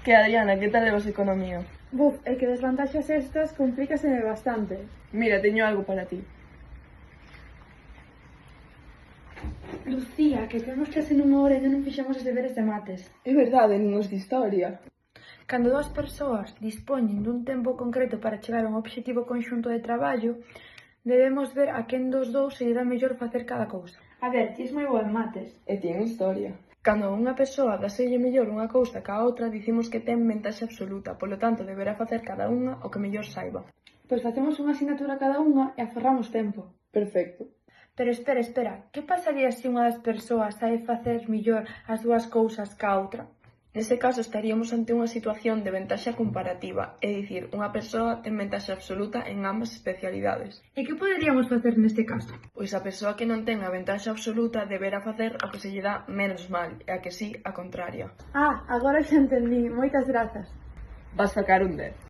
Que Adriana, que tal levas economía? Buf, é que desvantaxas estas complícaseme bastante. Mira, teño algo para ti. Lucía, que temos clase nunha hora e ainda non fixemos os deberes de mates. É verdade, non os de historia. Cando dúas persoas dispoñen dun tempo concreto para chegar a un obxectivo conxunto de traballo, debemos ver a quen dos dous se lle dá mellor facer cada cousa. A ver, ti és moi boa en mates. E ti en historia. Cando a unha persoa dáselle mellor unha cousa que a outra, dicimos que ten ventaxe absoluta, polo tanto deberá facer cada unha o que mellor saiba. Pois facemos unha asignatura cada unha e aforramos tempo. Perfecto. Pero espera, que pasaría se unha das persoas sabe facer mellor as dúas cousas ca outra? Nese caso estaríamos ante unha situación de ventaxa comparativa, é dicir, unha persoa ten ventaxe absoluta en ambas especialidades. E que poderíamos facer neste caso? Pois a persoa que non ten a ventaxe absoluta deberá facer o que se lle dá menos mal, e a que sí, a contraria. Ah, agora xa entendí. Moitas grazas. Vas sacar un 10.